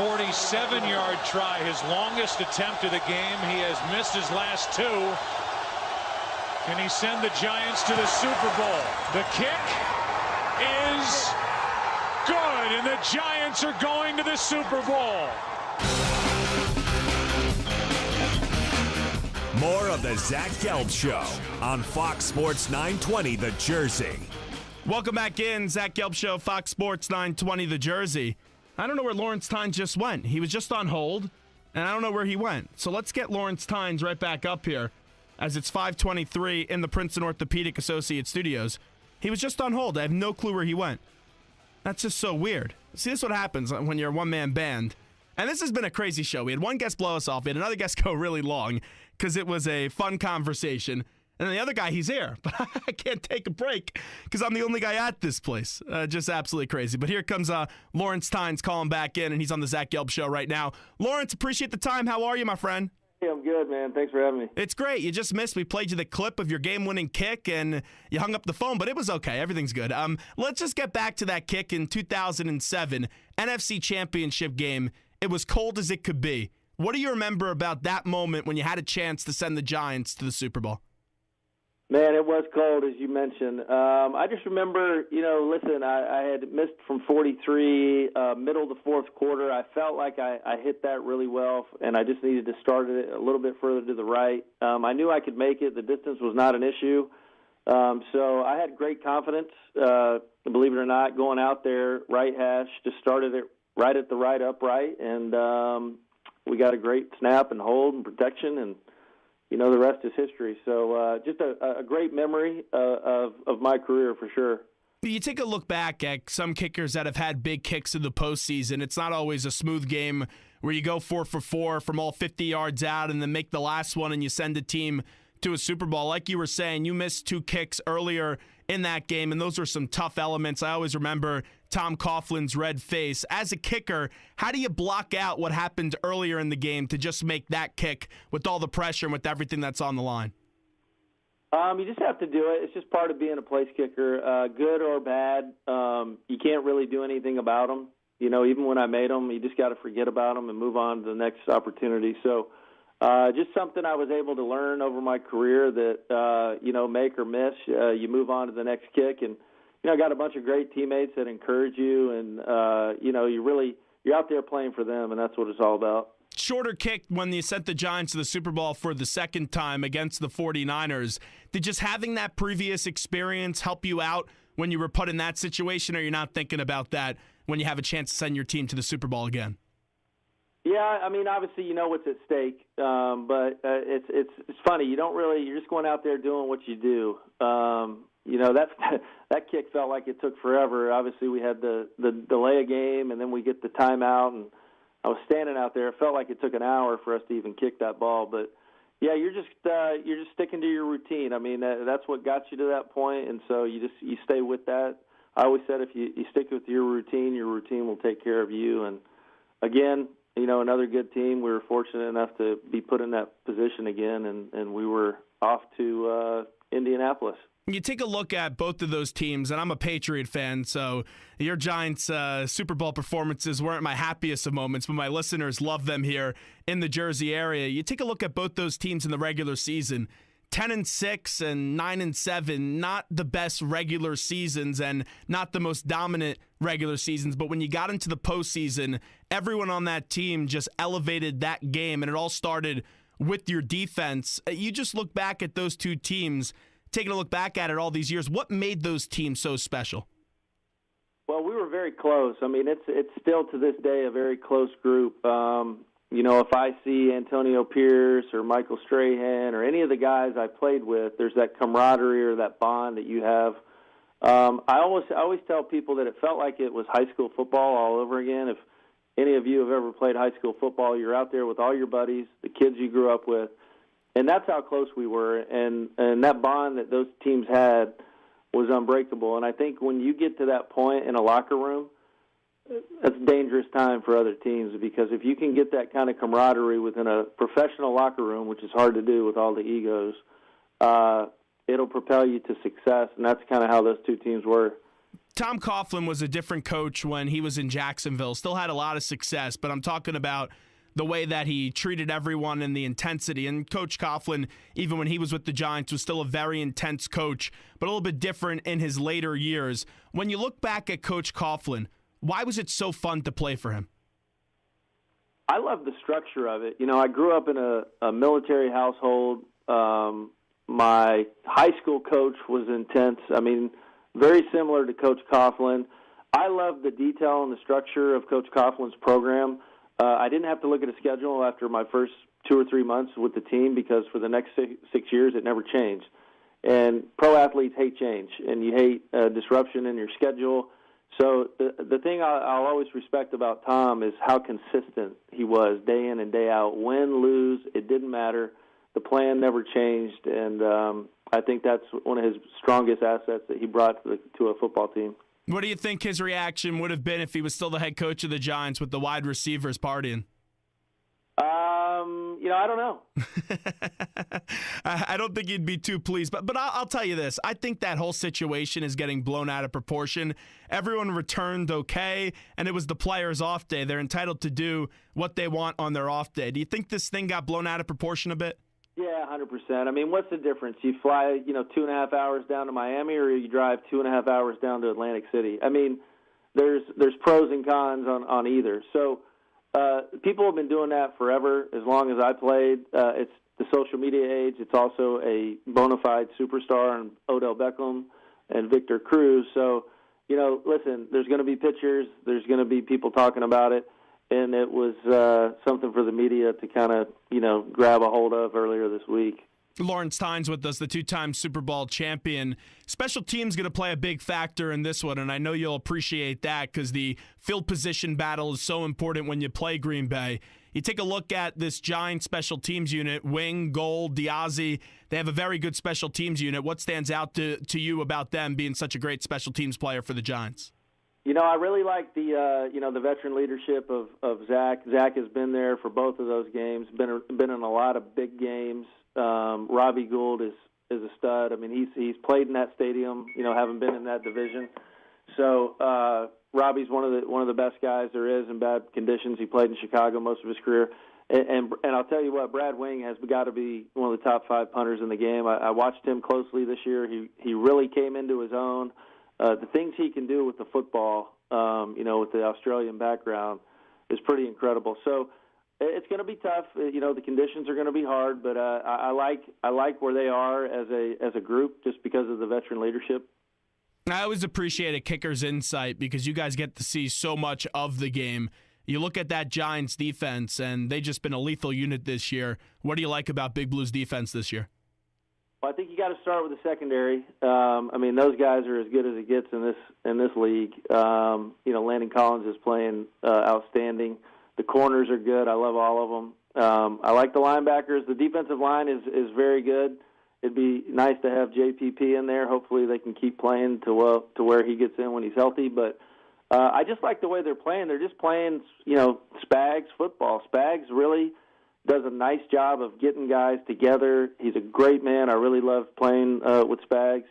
47-yard try, his longest attempt of the game. He has missed his last two. Can he send the Giants to the Super Bowl? The kick is good, and the Giants are going to the Super Bowl. More of the Zach Gelb Show on Fox Sports 920 The Jersey. Welcome back in, Zach Gelb Show, Fox Sports 920 The Jersey. I don't know where Lawrence Tynes just went. He was just on hold, and I don't know where he went. So let's get Lawrence Tynes right back up here as it's 5:23 in the Princeton Orthopedic Associate Studios. He was just on hold. I have no clue where he went. That's just so weird. See, this is what happens when you're a one-man band. And this has been a crazy show. We had one guest blow us off. We had another guest go really long because it was a fun conversation. And then the other guy, he's here. But I can't take a break because I'm the only guy at this place. Just absolutely crazy. But here comes Lawrence Tynes calling back in, and he's on the Zach Gelb Show right now. Lawrence, appreciate the time. How are you, my friend? Hey, I'm good, man. Thanks for having me. It's great. You just missed. We played you the clip of your game-winning kick, and you hung up the phone, but it was okay. Everything's good. Let's just get back to that kick in 2007, NFC Championship game. It was cold as it could be. What do you remember about that moment when you had a chance to send the Giants to the Super Bowl? Man, it was cold, as you mentioned. I just remember, listen, I had missed from 43, middle of the fourth quarter. I felt like I hit that really well, and I just needed to start it a little bit further to the right. I knew I could make it. The distance was not an issue. So I had great confidence, believe it or not, going out there, right hash, just started it right at the right upright, and we got a great snap and hold and protection, and the rest is history. So just a great memory of my career for sure. You take a look back at some kickers that have had big kicks in the postseason. It's not always a smooth game where you go 4 for 4 from all 50 yards out and then make the last one and you send a team to a Super Bowl. Like you were saying, you missed 2 kicks earlier in that game, and those were some tough elements. I always remember Tom Coughlin's red face. As a kicker, how do you block out what happened earlier in the game to just make that kick with all the pressure and with everything that's on the line? You just have to do it. It's just part of being a place kicker, good or bad. You can't really do anything about them. Even when I made them, you just got to forget about them and move on to the next opportunity. So just something I was able to learn over my career that, make or miss, you move on to the next kick. And, I got a bunch of great teammates that encourage you, and, you're out there playing for them, and that's what it's all about. Shorter kick when you sent the Giants to the Super Bowl for the second time against the 49ers. Did just having that previous experience help you out when you were put in that situation, or you're not thinking about that when you have a chance to send your team to the Super Bowl again? Yeah, I mean, obviously you know what's at stake, but it's funny. You're just going out there doing what you do. That kick felt like it took forever. Obviously, we had the delay a game, and then we get the timeout, and I was standing out there. It felt like it took an hour for us to even kick that ball. But yeah, you're just sticking to your routine. I mean, that's what got you to that point, and so you stay with that. I always said if you stick with your routine will take care of you. And again, another good team. We were fortunate enough to be put in that position again, and we were off to Indianapolis. You take a look at both of those teams, and I'm a Patriot fan, so your Giants' Super Bowl performances weren't my happiest of moments, but my listeners love them here in the Jersey area. You take a look at both those teams in the regular season, 10-6 and 9-7, not the best regular seasons and not the most dominant regular seasons, but when you got into the postseason, everyone on that team just elevated that game, and it all started with your defense. You just look back at those two teams, taking a look back at it all these years, what made those teams so special? Well, we were very close. I mean, it's still to this day a very close group. If I see Antonio Pierce or Michael Strahan or any of the guys I played with, there's that camaraderie or that bond that you have. I always tell people that it felt like it was high school football all over again. If any of you have ever played high school football, you're out there with all your buddies, the kids you grew up with. And that's how close we were, and that bond that those teams had was unbreakable. And I think when you get to that point in a locker room, it's a dangerous time for other teams, because if you can get that kind of camaraderie within a professional locker room, which is hard to do with all the egos, it'll propel you to success, and that's kind of how those two teams were. Tom Coughlin was a different coach when he was in Jacksonville. Still had a lot of success, but I'm talking about the way that he treated everyone and the intensity. And Coach Coughlin, even when he was with the Giants, was still a very intense coach, but a little bit different in his later years. When you look back at Coach Coughlin, why was it so fun to play for him? I love the structure of it. I grew up in a military household. My high school coach was intense. Very similar to Coach Coughlin. I love the detail and the structure of Coach Coughlin's program. I didn't have to look at a schedule after my first 2 or 3 months with the team because for the next 6 years it never changed. And pro athletes hate change, and you hate disruption in your schedule. So the thing I'll always respect about Tom is how consistent he was day in and day out. Win, lose, it didn't matter. The plan never changed, and I think that's one of his strongest assets that he brought to a football team. What do you think his reaction would have been if he was still the head coach of the Giants with the wide receivers partying? I don't know. I don't think he'd be too pleased. But I'll tell you this. I think that whole situation is getting blown out of proportion. Everyone returned okay, and it was the players' off day. They're entitled to do what they want on their off day. Do you think this thing got blown out of proportion a bit? Yeah, 100%. What's the difference? You fly, 2.5 hours down to Miami, or you drive 2.5 hours down to Atlantic City. There's pros and cons on either. So people have been doing that forever, as long as I played. It's the social media age. It's also a bona fide superstar in Odell Beckham and Victor Cruz. So, listen, there's going to be pictures. There's going to be people talking about it. And it was something for the media to kind of, grab a hold of earlier this week. Lawrence Tynes with us, the two-time Super Bowl champion. Special teams going to play a big factor in this one, and I know you'll appreciate that because the field position battle is so important when you play Green Bay. You take a look at this Giants special teams unit, Wing, Gold, Diazzi. They have a very good special teams unit. What stands out to you about them being such a great special teams player for the Giants? I really like the veteran leadership of Zach. Zach has been there for both of those games. Been in a lot of big games. Robbie Gould is a stud. He's played in that stadium. Having been in that division. So Robbie's one of the best guys there is in bad conditions. He played in Chicago most of his career. And I'll tell you what, Brad Wing has got to be one of the top 5 punters in the game. I watched him closely this year. He really came into his own. The things he can do with the football, with the Australian background, is pretty incredible. So it's going to be tough. The conditions are going to be hard, but I like where they are as a group just because of the veteran leadership. I always appreciate a kicker's insight because you guys get to see so much of the game. You look at that Giants defense, and they've just been a lethal unit this year. What do you like about Big Blue's defense this year? Well, I think you got to start with the secondary. Those guys are as good as it gets in this league. Landon Collins is playing outstanding. The corners are good. I love all of them. I like the linebackers. The defensive line is very good. It'd be nice to have JPP in there. Hopefully they can keep playing to where he gets in when he's healthy. But I just like the way they're playing. They're just playing, Spags football. Spags really does a nice job of getting guys together. He's a great man. I really love playing with Spags.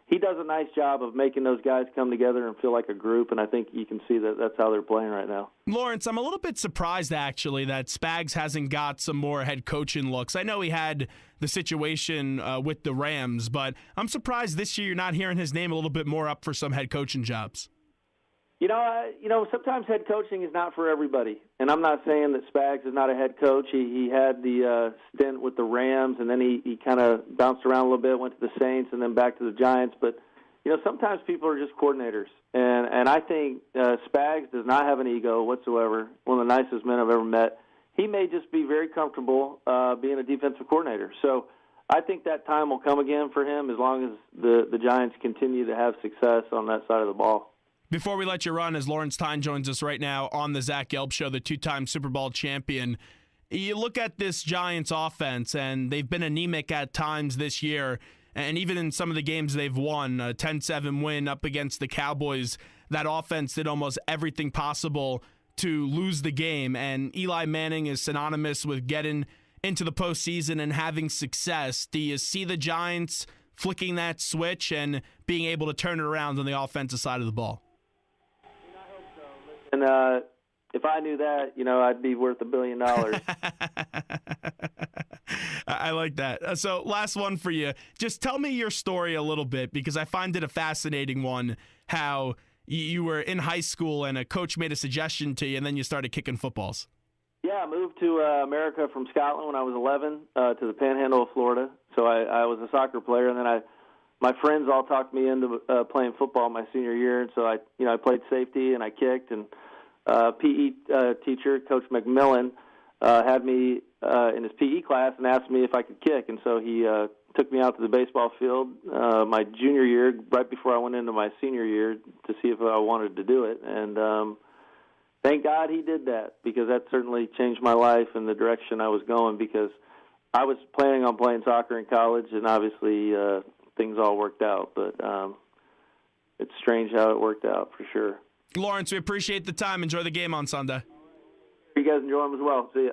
He does a nice job of making those guys come together and feel like a group, and I think you can see that that's how they're playing right now. Lawrence, I'm a little bit surprised, actually, that Spags hasn't got some more head coaching looks. I know he had the situation with the Rams, but I'm surprised this year you're not hearing his name a little bit more up for some head coaching jobs. Sometimes head coaching is not for everybody, and I'm not saying that Spags is not a head coach. He had the stint with the Rams, and then he kind of bounced around a little bit, went to the Saints, and then back to the Giants. But sometimes people are just coordinators, and I think Spags does not have an ego whatsoever. One of the nicest men I've ever met. He may just be very comfortable being a defensive coordinator. So I think that time will come again for him as long as the Giants continue to have success on that side of the ball. Before we let you run, as Lawrence Tynes joins us right now on the Zach Gelb Show, the two-time Super Bowl champion, you look at this Giants offense, and they've been anemic at times this year, and even in some of the games they've won, a 10-7 win up against the Cowboys, that offense did almost everything possible to lose the game, and Eli Manning is synonymous with getting into the postseason and having success. Do you see the Giants flicking that switch and being able to turn it around on the offensive side of the ball? And if I knew that, I'd be worth $1 billion. I like that. So last one for you. Just tell me your story a little bit, because I find it a fascinating one, how you were in high school and a coach made a suggestion to you and then you started kicking footballs. Yeah, I moved to America from Scotland when I was 11 to the Panhandle of Florida. So I was a soccer player, and then my friends all talked me into playing football my senior year, and so I played safety and I kicked. And PE teacher, Coach McMillan, had me in his PE class and asked me if I could kick, and so he took me out to the baseball field my junior year, right before I went into my senior year, to see if I wanted to do it. And thank God he did that, because that certainly changed my life and the direction I was going, because I was planning on playing soccer in college, and obviously things all worked out. But it's strange how it worked out, for sure. Lawrence, we appreciate the time. Enjoy the game on Sunday. You guys enjoy them as well. See ya.